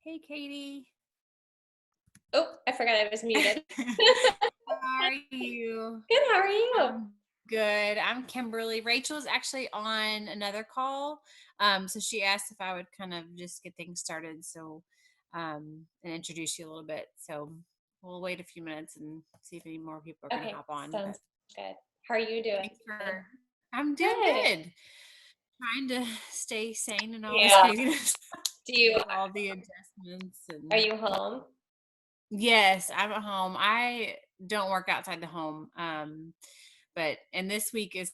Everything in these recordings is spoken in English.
Hey, Katie. Oh, I forgot I was muted. How are you? Good, how are you? Good. I'm Kimberly. Rachel's actually on another call. So she asked if I would kind of just get things started. And introduce you a little bit. So we'll wait a few minutes and see if any more people are going to hop on. Sounds good. How are you doing? I'm doing good. Trying to stay sane and all this craziness. Do you all the adjustments? Are you home? Yes, I'm at home. I don't work outside the home. And this week is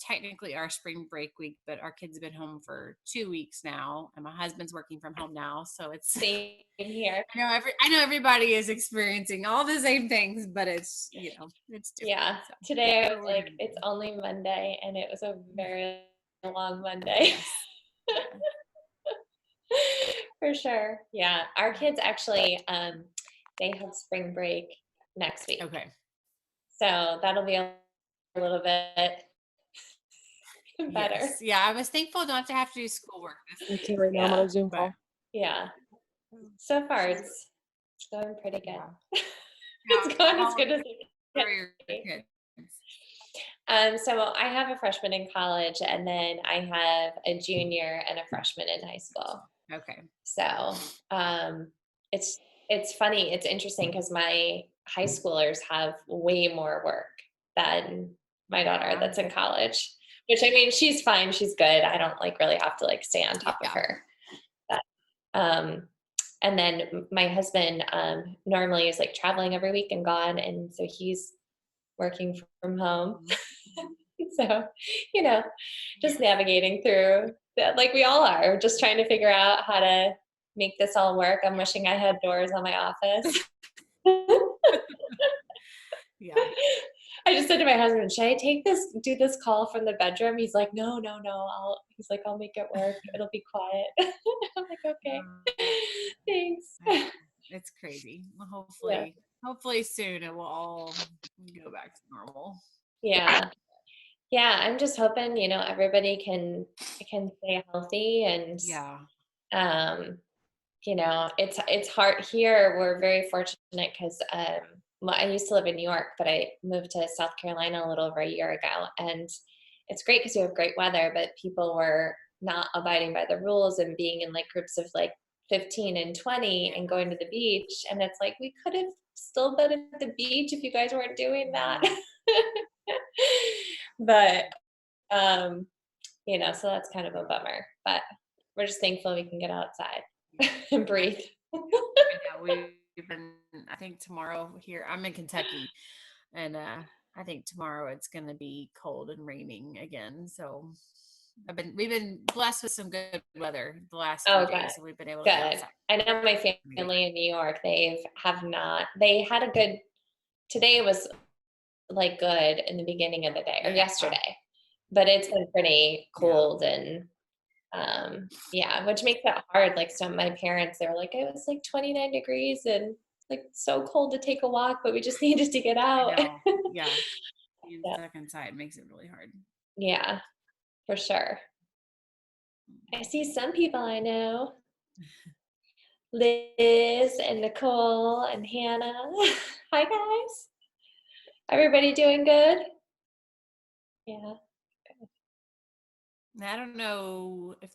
technically our spring break week, but our kids have been home for 2 weeks now, and my husband's working from home now. So it's same here. I know everybody is experiencing all the same things, but it's it's different. Yeah. So today I was like, it's only Monday, and it was a very long Monday. Yes. Yeah. For sure. Yeah. Our kids actually they have spring break next week. Okay. So that'll be a little bit better. Yes. Yeah, I was thankful not to have to do schoolwork. Right now I'm on a Zoom call. Yeah. So far it's going pretty good. It's going as good as it can. So I have a freshman in college, and then I have a junior and a freshman in high school. Okay. So it's funny. It's interesting because my high schoolers have way more work than my daughter that's in college. Which, I mean, she's fine. She's good. I don't really have to stay on top of her. But, and then my husband normally is traveling every week and gone, and so he's working from home. So, just navigating through that, like we all are, just trying to figure out how to make this all work. I'm wishing I had doors on my office. Yeah. I just said to my husband, should I do this call from the bedroom? He's like, no. I'll make it work. It'll be quiet. I'm like, okay. Thanks. It's crazy. Well, hopefully soon it will all go back to normal. Yeah. I'm just hoping, everybody can stay healthy, and it's hard here. We're very fortunate because I used to live in New York, but I moved to South Carolina a little over a year ago, and it's great because you have great weather, but people were not abiding by the rules and being in groups of 15 and 20 and going to the beach, and it's we could have still been at the beach if you guys weren't doing that. But so that's kind of a bummer, but we're just thankful we can get outside and breathe. I think tomorrow here, I'm in Kentucky, and I think tomorrow it's going to be cold and raining again. So we've been blessed with some good weather the last few days, so we've been able to get outside. I know my family in New York, they had a good, today was good in the beginning of the day, or yesterday, but it's been pretty cold and which makes it hard. So my parents, they were like, it was 29 degrees and so cold to take a walk, but we just needed to get out. Yeah. Being stuck inside makes it really hard. Yeah, for sure. I see some people I know. Liz and Nicole and Hannah. Hi, guys. Everybody doing good? Yeah. I don't know if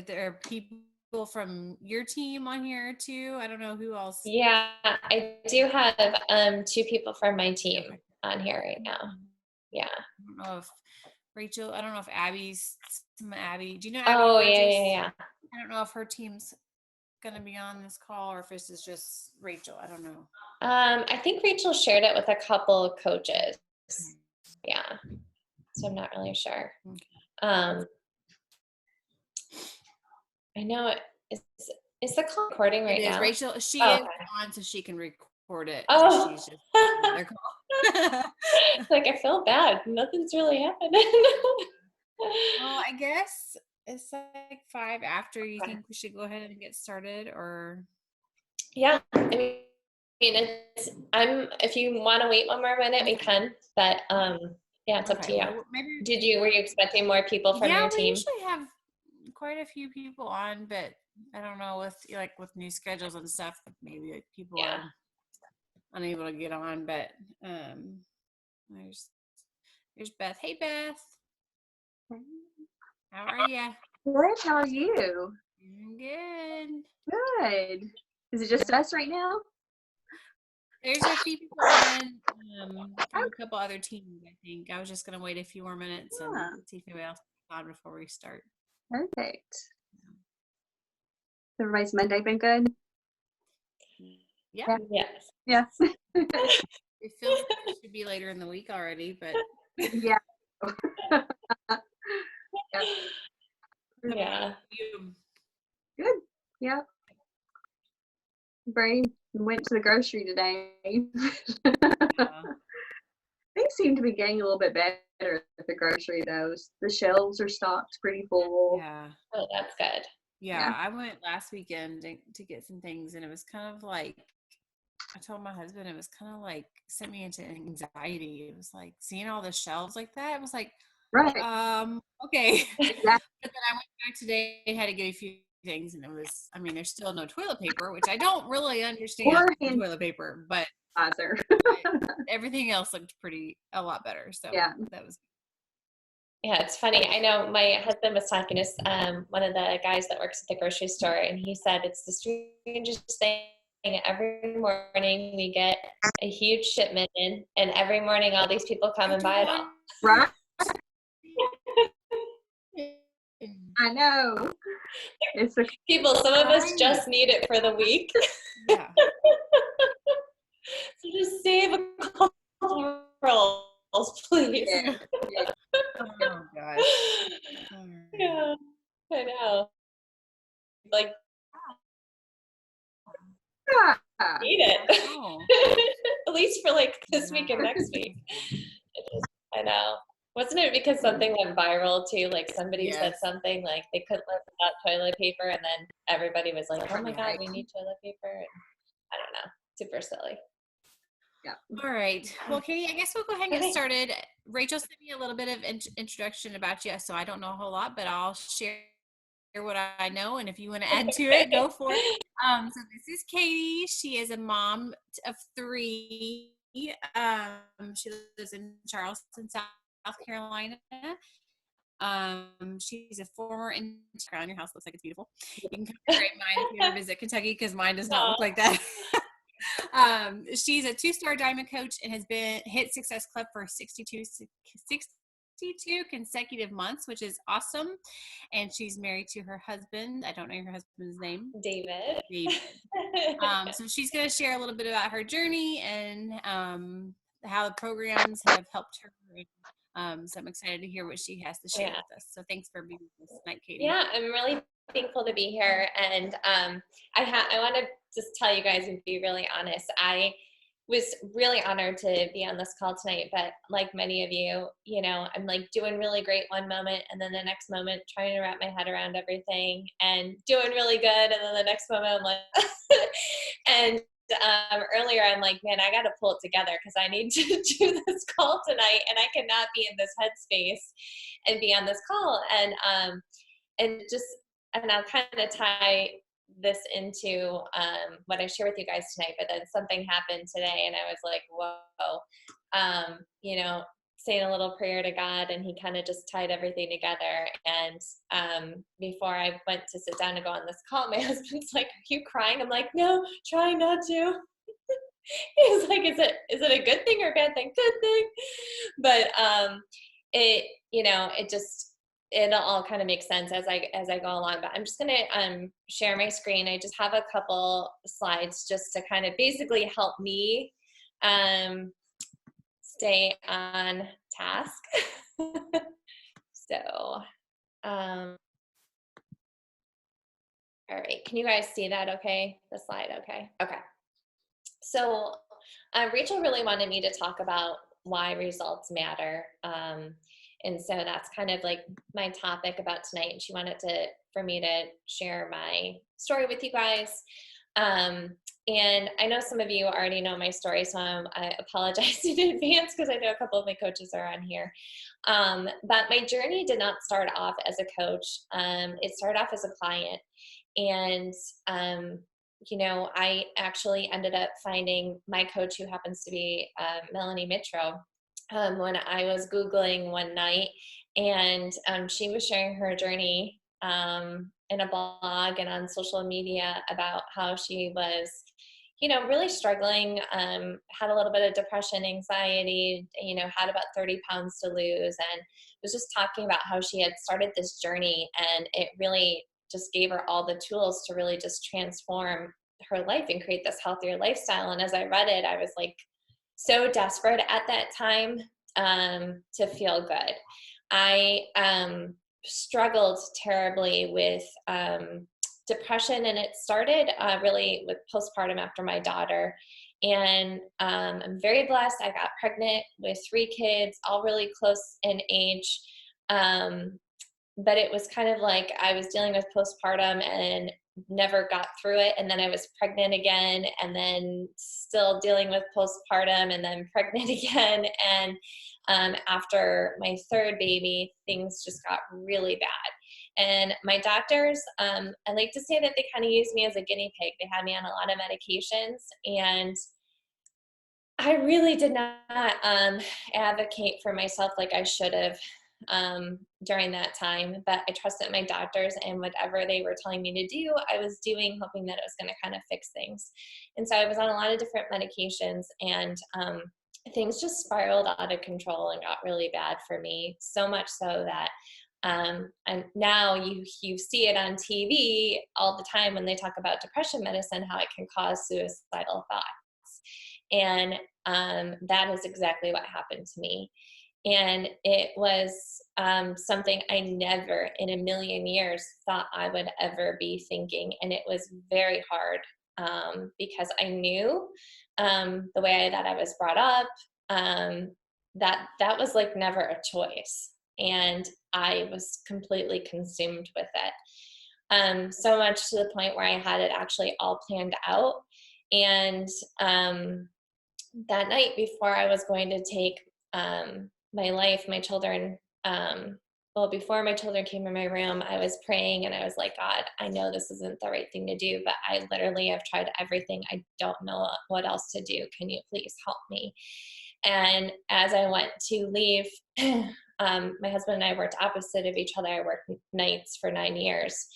there are people from your team on here too. I don't know who else. Yeah, I do have 2 people from my team on here right now. Yeah. I don't know if Rachel, I don't know if Abby. Do you know Abby? Oh, yeah. I don't know if her team's gonna be on this call or if this is just Rachel. I don't know. I think Rachel shared it with a couple coaches. Yeah. So I'm not really sure. I know is the call recording right now? Rachel, she is on, so she can record it. Oh. She's just on their call. I feel bad. Nothing's really happening. Well, I guess it's 5 after. You think we should go ahead and get started, or? Yeah, I mean, if you want to wait one more minute, we can. But it's up to you. Well, were you expecting more people from your team? We usually have quite a few people on, but I don't know with new schedules and stuff, maybe like people Yeah. are unable to get on, but there's Beth. Hey Beth, how are you? Good. How are you? Good. Good. Is it just us right now? There's a few people on from a couple other teams, I think. I was just gonna wait a few more minutes and Yeah. see if anybody else is on before we start. Perfect. Everybody's Monday been good? Yeah. Yes. Yeah. It feels like it should be later in the week already, but Yeah. Yep. Yeah. Good. Yep. Bray went to the grocery today. Things seem to be getting a little bit better at the grocery, though. The shelves are stocked pretty full. Yeah. Oh, that's good. Yeah, I went last weekend to get some things, and it was kind of like, I told my husband, it was kind of like sent me into anxiety. It was like seeing all the shelves like that. It was like, Right. okay. Exactly. But then I went back today and had to get a few things, and it was, I mean, there's still no toilet paper, which I don't really understand Or hand toilet paper, but sanitizer. everything else looked a lot better. So Yeah. that was. Yeah, it's funny. I know my husband was talking to one of the guys that works at the grocery store, and he said it's the strangest thing. Every morning we get a huge shipment in, and every morning all these people come and buy it all. Right? I know. It's a People, some of us just need it for the week. Yeah. So just save a couple rolls, please. yeah. Oh gosh. Yeah, I know. Like, need it. Oh. At least for like this week and next week. I know. Wasn't it because something went viral too? Like somebody said something like they couldn't live without toilet paper, and then everybody was like, "Oh my God, we need toilet paper." And I don't know, super silly. Yeah. All right. Well, Katie, I guess we'll go ahead and get Okay. started. Rachel sent me a little bit of introduction about you, so I don't know a whole lot, but I'll share what I know, and if you want to add to it, go for it. So this is Katie. She is a mom of 3. She lives in Charleston, South Carolina. She's a former intern. Your house looks like it's beautiful. You can come to Grapevine if you ever visit Kentucky, because mine does not look like that. She's a 2-star diamond coach and has been hit Success Club for 62 consecutive months, which is awesome. And she's married to her husband. I don't know your husband's name. David. So she's going to share a little bit about her journey and how the programs have helped her. So I'm excited to hear what she has to share with us. So thanks for being with us tonight, Katie. Yeah, I'm really thankful to be here. And I want to just tell you guys and be really honest. I was really honored to be on this call tonight, but like many of you, you know, I'm like doing really great one moment, and then the next moment trying to wrap my head around everything and doing really good, and then the next moment I'm like and earlier I'm like, man, I got to pull it together because I need to do this call tonight, and I cannot be in this headspace and be on this call. And I'll kind of tie this into what I share with you guys tonight, but then something happened today and I was like, whoa, you know, saying a little prayer to God, and he kind of just tied everything together. And before I went to sit down to go on this call, my husband's like, are you crying? I'm like, no, try not to. He's like, is it a good thing or a bad thing? Good thing. But it, you know, it'll all kind of make sense as I go along. But I'm just gonna share my screen. I just have a couple slides just to kind of basically help me stay on task. So all right, can you guys see that okay? The slide, okay. So Rachel really wanted me to talk about why results matter. And so that's kind of like my topic about tonight. And she wanted for me to share my story with you guys. And I know some of you already know my story, so I apologize in advance because I know a couple of my coaches are on here. But my journey did not start off as a coach. It started off as a client. And, I actually ended up finding my coach, who happens to be Melanie Mitro, when I was Googling one night, and she was sharing her journey in a blog and on social media about how she was, really struggling, had a little bit of depression, anxiety, had about 30 pounds to lose, and was just talking about how she had started this journey, and it really just gave her all the tools to really just transform her life and create this healthier lifestyle. And as I read it, I was like so desperate at that time to feel good. I struggled terribly with depression, and it started really with postpartum after my daughter. And I'm very blessed. I got pregnant with 3 kids, all really close in age. But it was kind of like I was dealing with postpartum and never got through it. And then I was pregnant again, and then still dealing with postpartum, and then pregnant again. And after my 3rd baby, things just got really bad. And my doctors, I like to say that they kind of used me as a guinea pig. They had me on a lot of medications, and I really did not advocate for myself like I should have during that time, but I trusted my doctors, and whatever they were telling me to do, I was doing, hoping that it was going to kind of fix things. And so I was on a lot of different medications, and things just spiraled out of control and got really bad for me, so much so that and now you see it on TV all the time when they talk about depression medicine, how it can cause suicidal thoughts. And that is exactly what happened to me. And it was something I never in a million years thought I would ever be thinking. And it was very hard because I knew the way that I was brought up, that was like never a choice. And I was completely consumed with it. So much to the point where I had it actually all planned out. And that night before I was going to take my life, my children, before my children came in my room, I was praying, and I was like, God, I know this isn't the right thing to do, but I literally have tried everything. I don't know what else to do. Can you please help me? And as I went to leave, my husband and I worked opposite of each other. I worked nights for 9 years.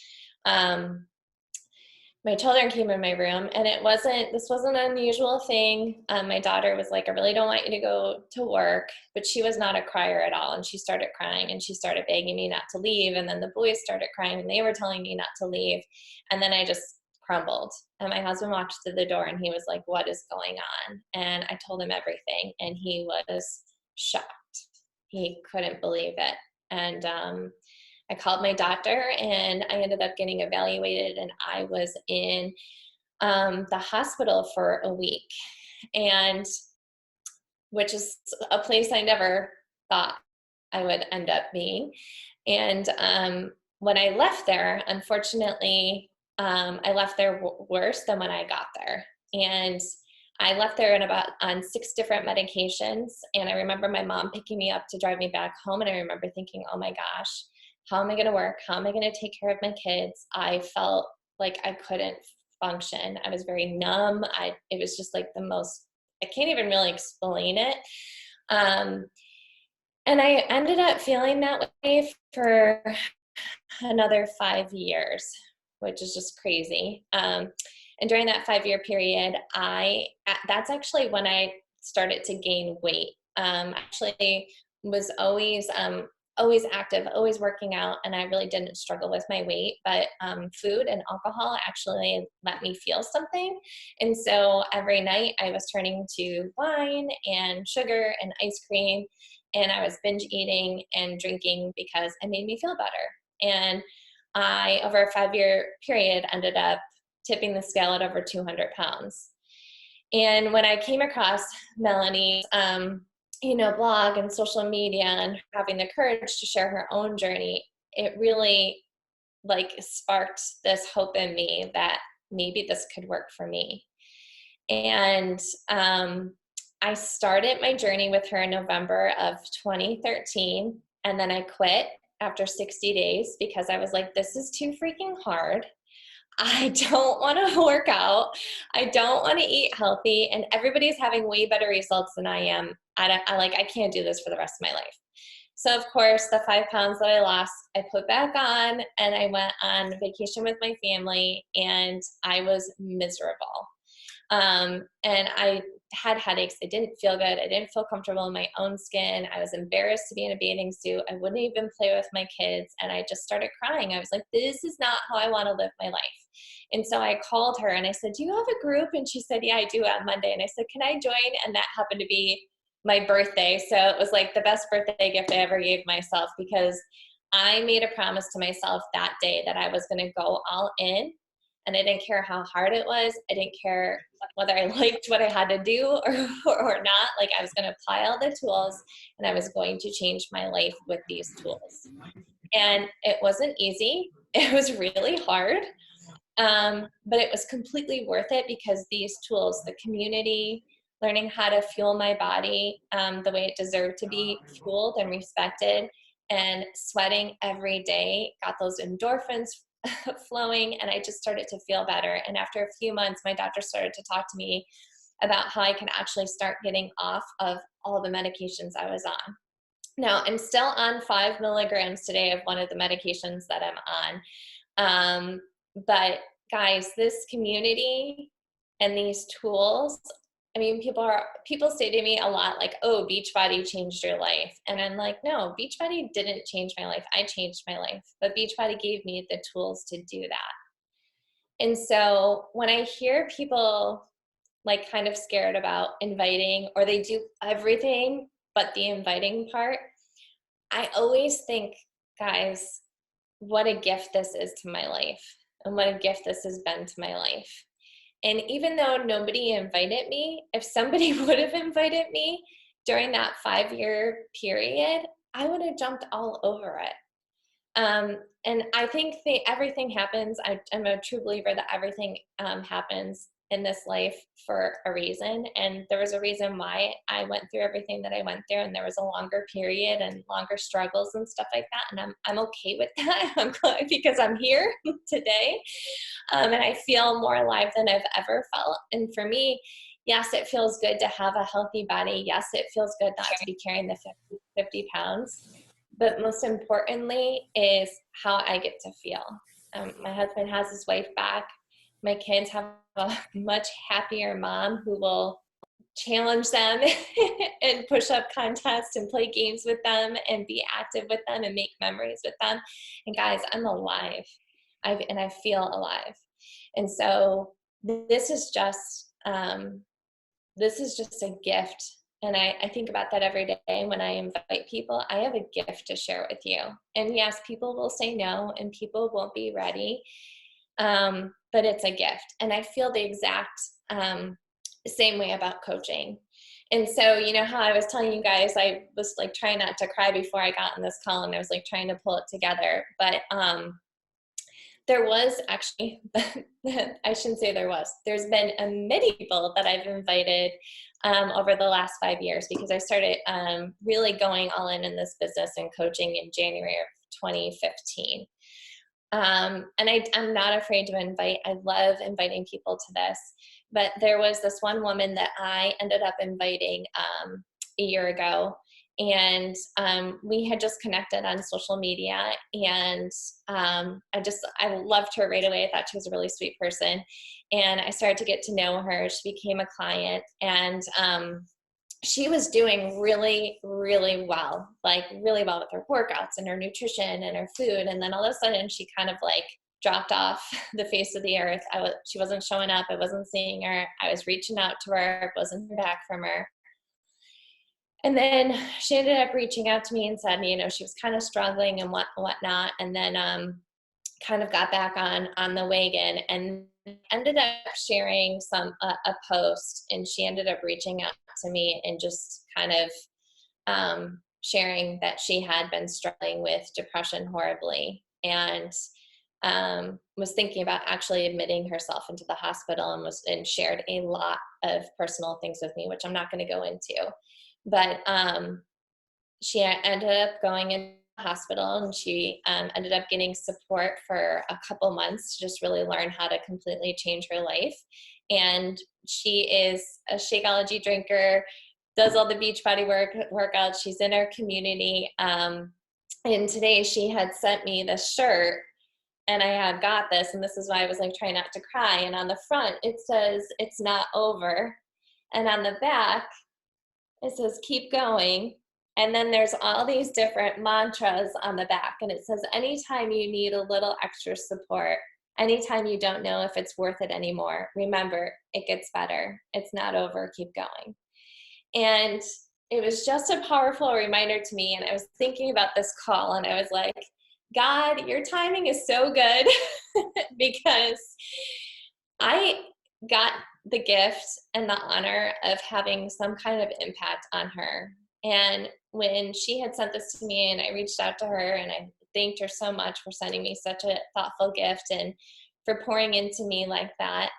My children came in my room, and this wasn't an unusual thing. My daughter was like, I really don't want you to go to work, but she was not a crier at all. And she started crying, and she started begging me not to leave. And then the boys started crying, and they were telling me not to leave. And then I just crumbled. And my husband walked to the door, and he was like, what is going on? And I told him everything, and he was shocked. He couldn't believe it. And I called my doctor, and I ended up getting evaluated, and I was in the hospital for a week, and which is a place I never thought I would end up being. And when I left there, unfortunately, I left there worse than when I got there. And I left there on 6 different medications. And I remember my mom picking me up to drive me back home. And I remember thinking, oh my gosh, how am I going to work? How am I going to take care of my kids? I felt like I couldn't function. I was very numb. It was just like the most, I can't even really explain it. And I ended up feeling that way for another 5 years, which is just crazy. And during that 5-year period, that's actually when I started to gain weight. Actually was always active, always working out, and I really didn't struggle with my weight, but food and alcohol actually let me feel something. And so every night I was turning to wine and sugar and ice cream, and I was binge eating and drinking because it made me feel better. And I, over a 5-year period, ended up tipping the scale at over 200 pounds. And when I came across Melanie's blog and social media, and having the courage to share her own journey, it really sparked this hope in me that maybe this could work for me. And I started my journey with her in November of 2013, and then I quit after 60 days because I was like, this is too freaking hard. I don't want to work out. I don't want to eat healthy, and everybody's having way better results than I am. I can't do this for the rest of my life. So of course, the 5 pounds that I lost, I put back on, and I went on vacation with my family, and I was miserable. And I had headaches. I didn't feel good. I didn't feel comfortable in my own skin. I was embarrassed to be in a bathing suit. I wouldn't even play with my kids. And I just started crying. I was like, this is not how I want to live my life. And so I called her and I said, do you have a group? And she said, yeah, I do on Monday. And I said, can I join? And that happened to be my birthday. So it was like the best birthday gift I ever gave myself, because I made a promise to myself that day that I was going to go all in. And I didn't care how hard it was. I didn't care whether I liked what I had to do or not. Like, I was going to apply all the tools, and I was going to change my life with these tools. And it wasn't easy. It was really hard. But it was completely worth it, because these tools, the community, learning how to fuel my body the way it deserved to be fueled and respected, and sweating every day, got those endorphins flowing, and I just started to feel better. And after a few months, my doctor started to talk to me about how I can actually start getting off of all the medications I was on. Now, I'm still on 5 milligrams today of one of the medications that I'm on. But guys, this community and these tools, I mean, people say to me a lot like, oh, Beachbody changed your life. And I'm like, no, Beachbody didn't change my life. I changed my life. But Beachbody gave me the tools to do that. And so when I hear people like kind of scared about inviting, or they do everything but the inviting part, I always think, guys, what a gift this is to my life, and what a gift this has been to my life. And even though nobody invited me, if somebody would have invited me during that 5-year period, I would have jumped all over it. And I think everything happens. I'm a true believer that everything happens in this life for a reason. And there was a reason why I went through everything that I went through, and there was a longer period and longer struggles and stuff like that. And I'm okay with that. I'm glad, because I'm here today. And I feel more alive than I've ever felt. And for me, yes, it feels good to have a healthy body. Yes, it feels good not to be carrying the 50 pounds. But most importantly is how I get to feel. My husband has his wife back. My kids have a much happier mom who will challenge them and push up contests and play games with them and be active with them and make memories with them. And guys, I'm alive. I feel alive. And so this is just a gift. And I think about that every day when I invite people. I have a gift to share with you. And yes, people will say no, and people won't be ready. But it's a gift. And I feel the exact same way about coaching. And so, you know how I was telling you guys, I was like trying not to cry before I got in this call, and I was like trying to pull it together. But there was actually, I shouldn't say there was, there's been many people that I've invited over the last 5 years, because I started really going all in this business and coaching in January of 2015. And I'm not afraid to invite. I love inviting people to this. But there was this one woman that I ended up inviting a year ago. And we had just connected on social media, and I loved her right away. I thought she was a really sweet person. And I started to get to know her. She became a client, and she was doing really, really well, like really well with her workouts and her nutrition and her food. And then all of a sudden she kind of like dropped off the face of the earth. She wasn't showing up. I wasn't seeing her. I was reaching out to her, wasn't hearing back from her. And then she ended up reaching out to me and said, you know, she was kind of struggling and whatnot. And then kind of got back on the wagon, and ended up sharing a post, and she ended up reaching out to me and just kind of sharing that she had been struggling with depression horribly, and was thinking about actually admitting herself into the hospital, and shared a lot of personal things with me, which I'm not going to go into. But she ended up going into hospital, and she ended up getting support for a couple months to just really learn how to completely change her life. And she is a Shakeology drinker, does all the Beachbody workouts. She's in our community. And today she had sent me this shirt, and I had got this, and this is why I was like trying not to cry. And on the front, it says, "It's not over." And on the back, it says, "Keep going." And then there's all these different mantras on the back. And it says, anytime you need a little extra support, anytime you don't know if it's worth it anymore, remember, it gets better. It's not over. Keep going. And it was just a powerful reminder to me. And I was thinking about this call, and I was like, God, your timing is so good because I got the gift and the honor of having some kind of impact on her. And when she had sent this to me, and I reached out to her, and I thanked her so much for sending me such a thoughtful gift and for pouring into me like that,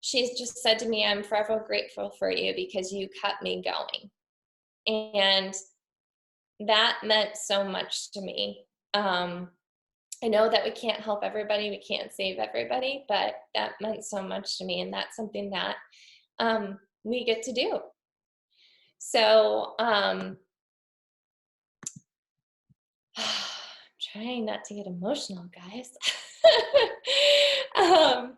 she's just said to me, "I'm forever grateful for you because you kept me going." And that meant so much to me. I know that we can't help everybody, we can't save everybody, but that meant so much to me, and that's something that we get to do. So, trying not to get emotional, guys. um,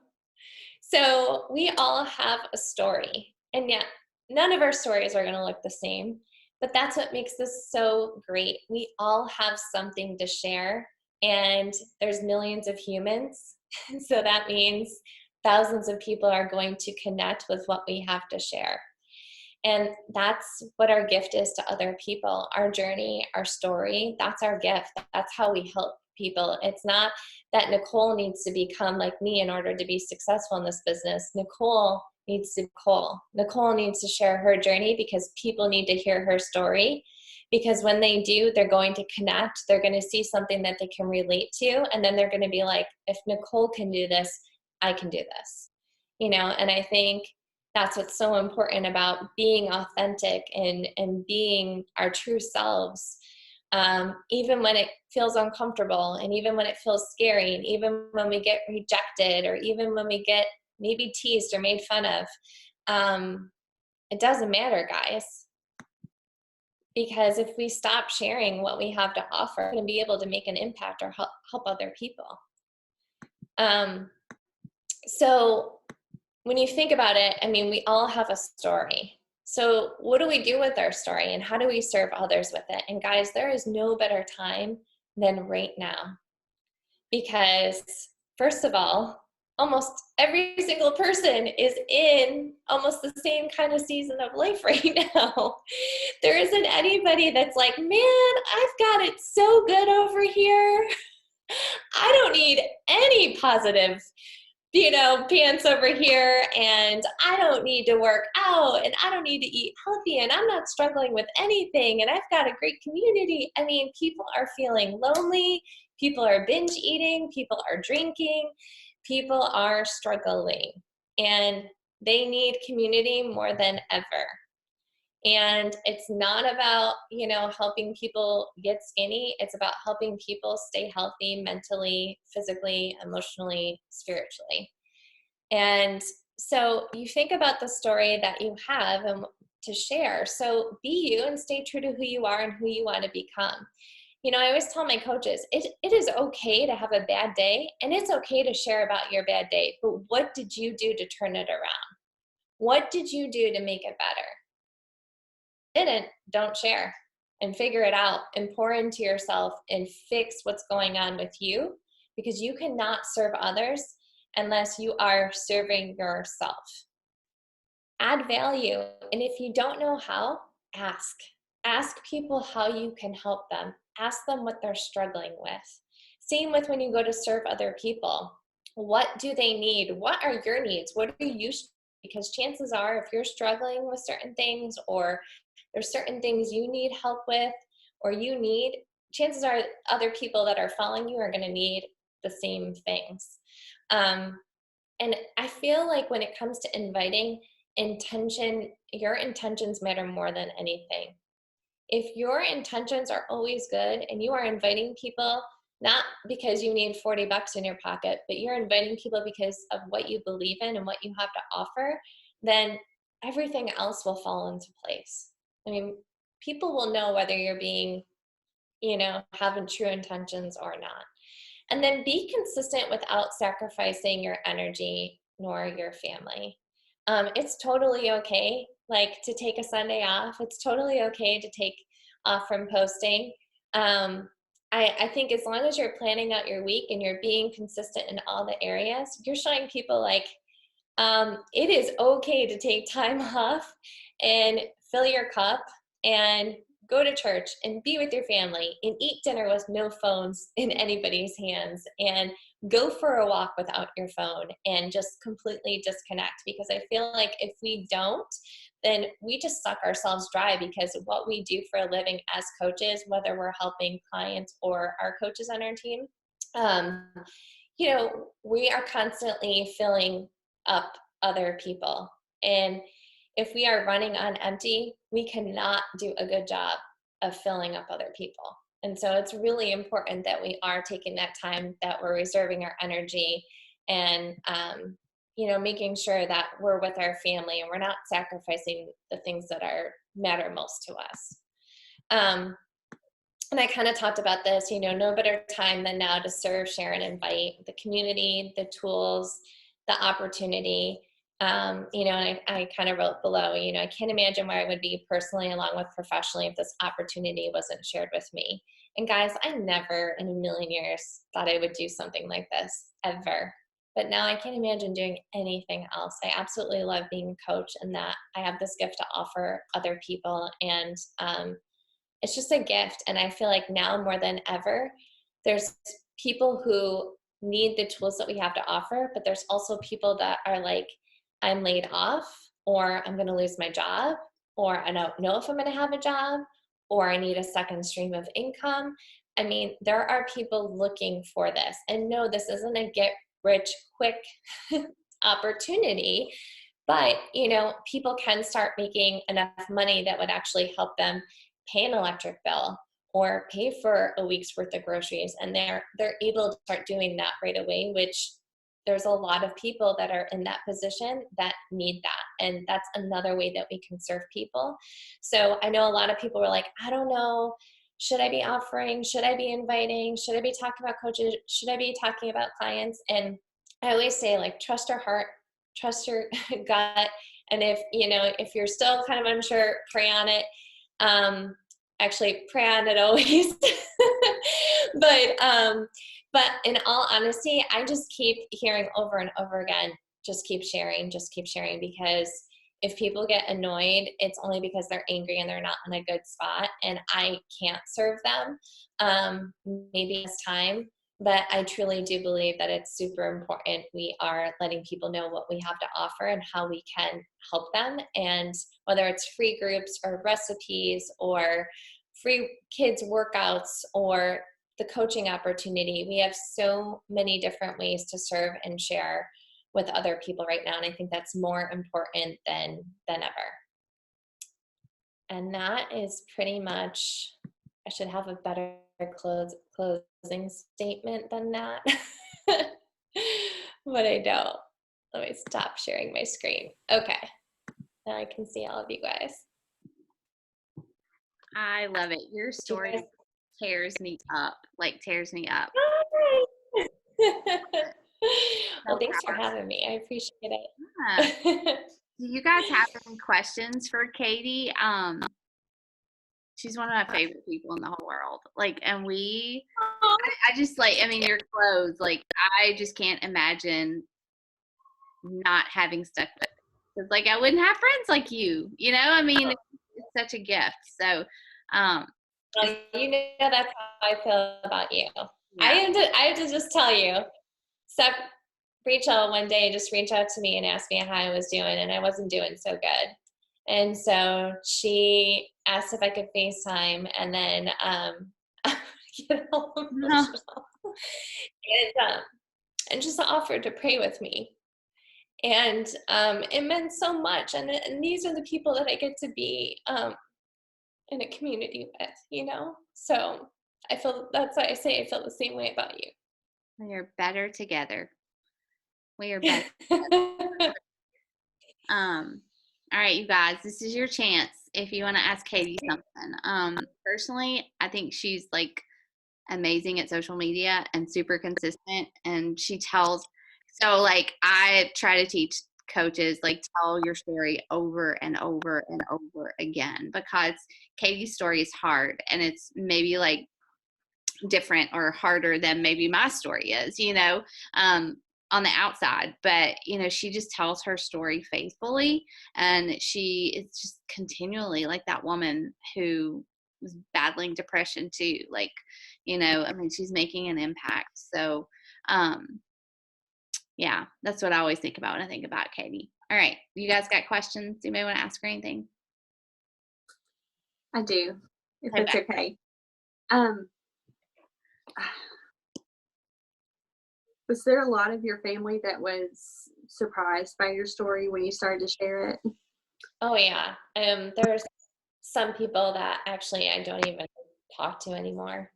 so we all have a story, and yet none of our stories are going to look the same, but that's what makes this so great. We all have something to share, and there's millions of humans. So that means thousands of people are going to connect with what we have to share. And that's what our gift is to other people. Our journey, our story, that's our gift. That's how we help people. It's not that Nicole needs to become like me in order to be successful in this business. Nicole needs to be Nicole. Nicole needs to share her journey because people need to hear her story. Because when they do, they're going to connect. They're going to see something that they can relate to. And then they're going to be like, if Nicole can do this, I can do this. You know, and I think that's what's so important about being authentic and being our true selves. Even when it feels uncomfortable, and even when it feels scary, and even when we get rejected, or even when we get maybe teased or made fun of, it doesn't matter, guys. Because if we stop sharing what we have to offer, we're going to be able to make an impact or help other people. So when you think about it, I mean, we all have a story. So what do we do with our story, and how do we serve others with it? And guys, there is no better time than right now. Because first of all, almost every single person is in almost the same kind of season of life right now. There isn't anybody that's like, man, I've got it so good over here. I don't need any positive pants over here, and I don't need to work out, and I don't need to eat healthy, and I'm not struggling with anything, and I've got a great community. I mean, people are feeling lonely, people are binge eating, people are drinking, people are struggling, and they need community more than ever. And it's not about, helping people get skinny. It's about helping people stay healthy mentally, physically, emotionally, spiritually. And so you think about the story that you have and to share. So be you and stay true to who you are and who you want to become. I always tell my coaches, it is okay to have a bad day, and it's okay to share about your bad day. But what did you do to turn it around? What did you do to make it better? Didn't, don't share, and figure it out and pour into yourself and fix what's going on with you, because you cannot serve others unless you are serving yourself. Add value, and if you don't know how, ask people how you can help them. Ask them what they're struggling with. Same with when you go to serve other people. What do they need? What are your needs? What are you? Because chances are, if you're struggling with certain things, or there's certain things you need help with, or chances are other people that are following you are going to need the same things. And I feel like when it comes to inviting, your intentions matter more than anything. if your intentions are always good and you are inviting people, not because you need $40 in your pocket, but you're inviting people because of what you believe in and what you have to offer, then everything else will fall into place. I mean, people will know whether you're being, having true intentions or not. And then be consistent without sacrificing your energy nor your family. It's totally okay, like, to take a Sunday off. It's totally okay to take off from posting. I think as long as you're planning out your week and you're being consistent in all the areas, you're showing people like, it is okay to take time off and fill your cup and go to church and be with your family and eat dinner with no phones in anybody's hands and go for a walk without your phone and just completely disconnect. Because I feel like if we don't, then we just suck ourselves dry, because what we do for a living as coaches, whether we're helping clients or our coaches on our team, um, we are constantly filling up other people. And if we are running on empty, we cannot do a good job of filling up other people. And so it's really important that we are taking that time, that we're reserving our energy, and making sure that we're with our family and we're not sacrificing the things that matter most to us. And I kind of talked about this, no better time than now to serve, share, and invite the community, the tools, the opportunity. And I kind of wrote below, I can't imagine where I would be personally along with professionally if this opportunity wasn't shared with me. And guys, I never in a million years thought I would do something like this, ever. But now I can't imagine doing anything else. I absolutely love being a coach, and that I have this gift to offer other people. And it's just a gift. And I feel like now more than ever, there's people who need the tools that we have to offer, but there's also people that are like, I'm laid off, or I'm going to lose my job, or I don't know if I'm going to have a job, or I need a second stream of income. I mean, there are people looking for this. And no, this isn't a get rich quick opportunity, but people can start making enough money that would actually help them pay an electric bill or pay for a week's worth of groceries. And they're able to start doing that right away, which there's a lot of people that are in that position that need that. And that's another way that we can serve people. So I know a lot of people were like, I don't know, should I be offering? Should I be inviting? Should I be talking about coaches? Should I be talking about clients? And I always say, like, trust your heart, trust your gut. And if you're still kind of unsure, pray on it. Actually, pray on it always. But in all honesty, I just keep hearing over and over again, just keep sharing, because if people get annoyed, it's only because they're angry and they're not in a good spot, and I can't serve them. Maybe it's time, but I truly do believe that it's super important we are letting people know what we have to offer and how we can help them. And whether it's free groups or recipes or free kids workouts or the coaching opportunity, we have so many different ways to serve and share with other people right now. And I think that's more important than ever. And that is pretty much, I should have a better closing statement than that. But I don't. Let me stop sharing my screen. Okay. Now I can see all of you guys. I love it. Your story tears me up. Well, thanks for having me. I appreciate it. Yeah. Do you guys have any questions for Katie? She's one of my favorite people in the whole world. And I just your clothes, I just can't imagine not having stuck with it. Because I wouldn't have friends like you, it's such a gift. So, that's how I feel about you. Yeah. I have to just tell you, Rachel one day just reached out to me and asked me how I was doing, and I wasn't doing so good. And so she asked if I could FaceTime, and then get all emotional. And just offered to pray with me. And it meant so much. And these are the people that I get to be in a community with, you know? So I feel, that's why I say I feel the same way about We are better together. We are better. you. All right, you guys, this is your chance if you want to ask Katie something. Personally, I think she's like amazing at social media and super consistent, and she tells, so like I try to teach coaches, like, tell your story over and over and over again, because Katie's story is hard and it's maybe like different or harder than maybe my story is, um, on the outside. But, she just tells her story faithfully. And she is just continually like that woman who was battling depression too. Like, I mean, she's making an impact. So, yeah, that's what I always think about when I think about Katie. All right. You guys got questions? You may want to ask her anything. I do, if Okay, it's okay. Um, was there a lot of your family that was surprised by your story when you started to share it? Oh yeah. There's some people that actually I don't even talk to anymore.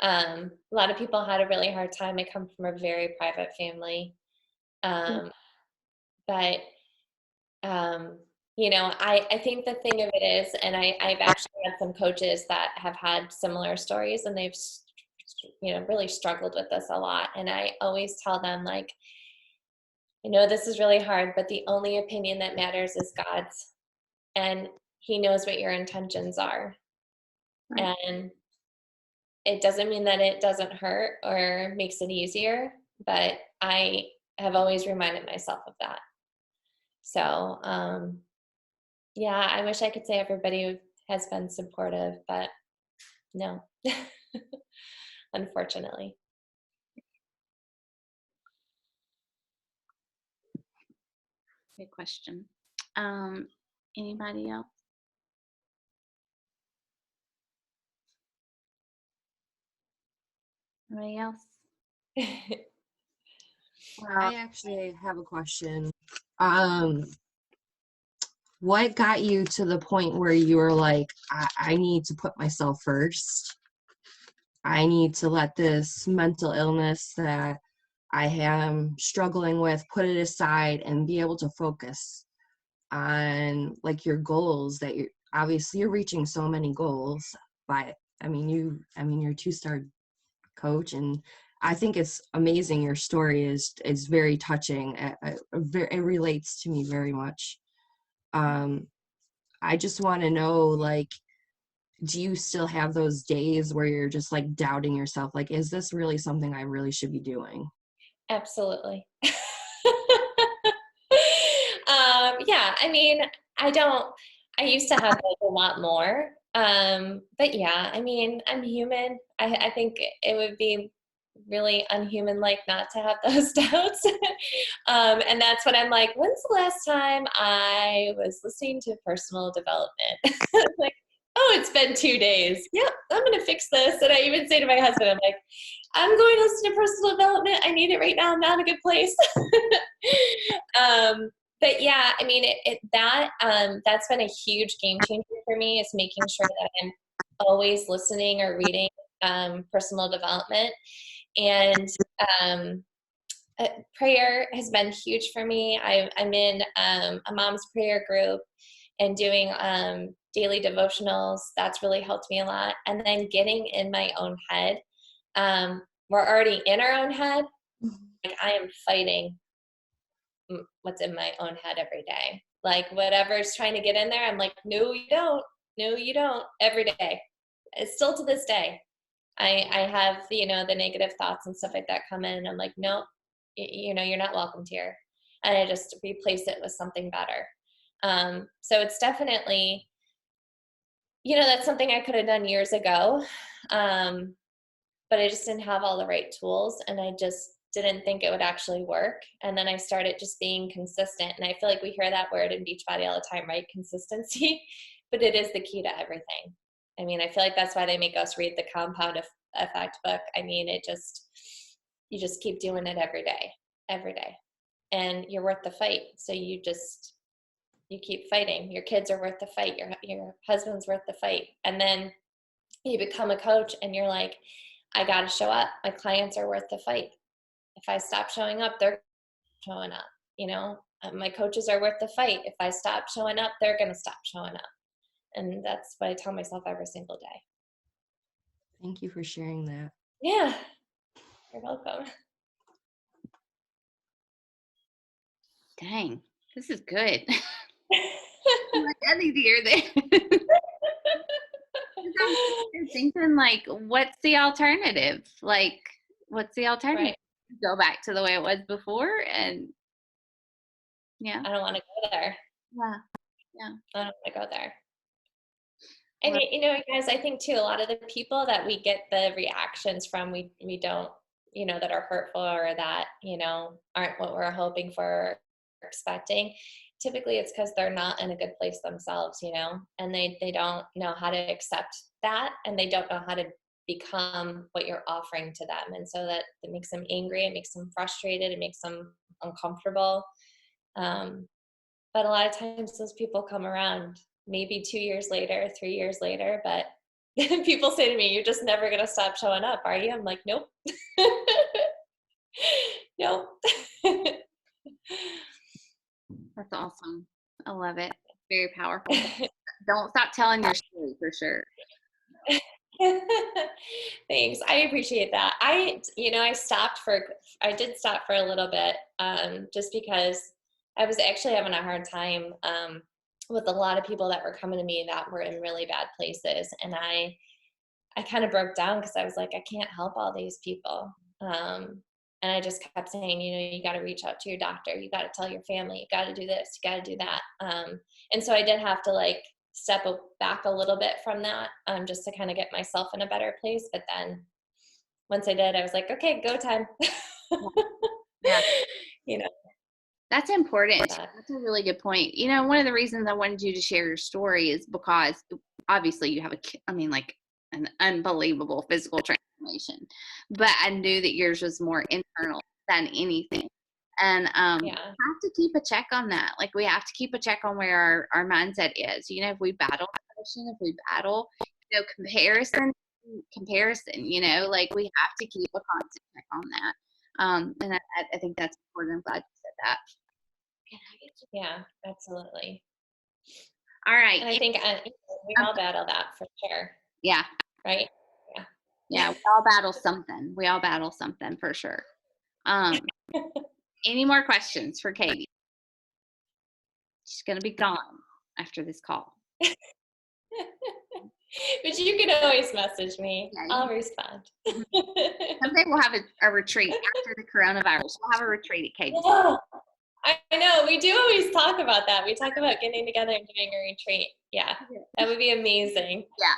A lot of people had a really hard time. I come from a very private family. But I think the thing of it is, and I've actually had some coaches that have had similar stories, and they've really struggled with this a lot. And I always tell them, like, I know this is really hard, but the only opinion that matters is God's, and He knows what your intentions are. Right. And it doesn't mean that it doesn't hurt or makes it easier, but I have always reminded myself of that. So, yeah, I wish I could say everybody has been supportive, but no, unfortunately. good question. Anybody else? Anybody else? I actually have a question. What got you to the point where you were like, I need to put myself first? I need to let this mental illness that I am struggling with, put it aside and be able to focus on like your goals that you're reaching so many goals. But you're a 2-star coach, and I think it's amazing. Your story is very touching. It relates to me very much. I just want to know, like, do you still have those days where you're just like doubting yourself? Like, is this really something I really should be doing? Absolutely. Yeah, I used to have like a lot more. But yeah, I'm human. I think it would be really unhuman like not to have those doubts. And that's when I'm like, when's the last time I was listening to personal development? Like, oh, it's been 2 days. Yep, I'm gonna fix this. And I even say to my husband, I'm like, I'm going to listen to personal development. I need it right now. I'm not in a good place. But yeah, that's been a huge game changer for me, is making sure that I'm always listening or reading personal development. And prayer has been huge for me. I'm in a mom's prayer group and doing daily devotionals. That's really helped me a lot. And then getting in my own head. We're already in our own head. Like, I am fighting what's in my own head every day. Like, whatever's trying to get in there, I'm like, no, you don't. No, you don't. Every day. It's still to this day. I have, the negative thoughts and stuff like that come in, and I'm like, no, you're not welcomed here. And I just replace it with something better. So it's definitely, that's something I could have done years ago. But I just didn't have all the right tools, and I just didn't think it would actually work. And then I started just being consistent. And I feel like we hear that word in Beachbody all the time, right? Consistency. But it is the key to everything. I feel like that's why they make us read the Compound Effect book. You just keep doing it every day, and you're worth the fight. So you just You keep fighting. Your kids are worth the fight. Your husband's worth the fight. And then you become a coach and you're like, I got to show up. My clients are worth the fight. If I stop showing up, they're showing up. My coaches are worth the fight. If I stop showing up, they're going to stop showing up. And that's what I tell myself every single day. Thank you for sharing that. Yeah, you're welcome. Dang, this is good. I need to hear that. I'm thinking, like, what's the alternative? Like, what's the alternative? Right. Go back to the way it was before, and yeah, I don't want to go there. yeah. I don't want to go there. And Well, guys, I think too, a lot of the people that we get the reactions from, we don't, that are hurtful or that, aren't what we're hoping for or expecting. Typically it's because they're not in a good place themselves, and they don't know how to accept that, and they don't know how to become what you're offering to them. And so that it makes them angry, it makes them frustrated, it makes them uncomfortable. But a lot of times those people come around maybe 2 years later, 3 years later, but people say to me, you're just never going to stop showing up, are you? I'm like, nope. Nope. that's awesome. I love it. Very powerful. Don't stop telling your story, for sure. Thanks. I appreciate that. I did stop for a little bit, just because I was actually having a hard time, with a lot of people that were coming to me that were in really bad places. And I kind of broke down because I was like, I can't help all these people. And I just kept saying, you got to reach out to your doctor. You got to tell your family, you got to do this, you got to do that. And so I did have to step back a little bit from that, just to kind of get myself in a better place. But then once I did, I was like, okay, go time. Yeah. That's important. But That's a really good point. One of the reasons I wanted you to share your story is because obviously you have an unbelievable physical transformation, but I knew that yours was more internal than anything. And we have to keep a check on that. Like, we have to keep a check on where our mindset is. If we battle depression, if we battle, comparison, we have to keep a constant check on that. And I think that's important. I'm glad you said that. Yeah, absolutely. All right. And I think we all battle that for sure. Yeah. Right? Yeah, we all battle something. We all battle something for sure. Any more questions for Katie? She's going to be gone after this call. But you can always message me. Yeah, I'll respond. Someday we'll have a retreat after the coronavirus. We'll have a retreat at Katie's. Oh, I know. We do always talk about that. We talk about getting together and doing a retreat. Yeah, that would be amazing. Yeah.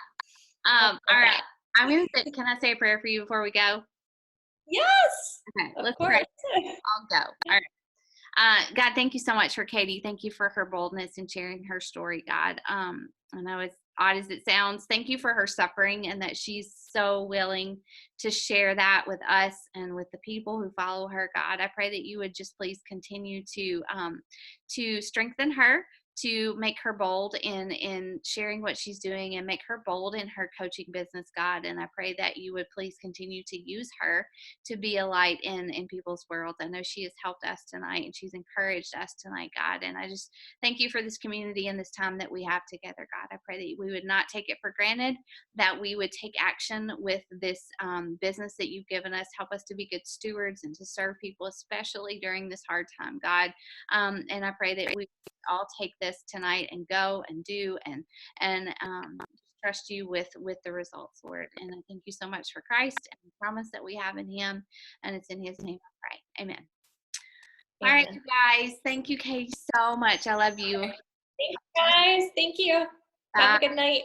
All right. I'm going to can I say a prayer for you before we go? Yes. Okay. Of Let's course. pray. I'll go. All right. God, thank you so much for Katie. Thank you for her boldness in sharing her story, God. I know as odd as it sounds, thank you for her suffering and that she's so willing to share that with us and with the people who follow her, God. I pray that you would just please continue to strengthen her, to make her bold in sharing what she's doing and make her bold in her coaching business, God. And I pray that you would please continue to use her to be a light in people's worlds. I know she has helped us tonight and she's encouraged us tonight, God. And I just thank you for this community and this time that we have together, God. I pray that we would not take it for granted, that we would take action with this business that you've given us. Help us to be good stewards and to serve people, especially during this hard time, God. And I pray that we all take this tonight and go and do and trust you with the results, Lord. And I thank you so much for Christ and the promise that we have in him. And it's in his name I pray. Amen. All right, you guys. Thank you, Katie, so much. I love you. Thanks, guys. Thank you. Have a good night.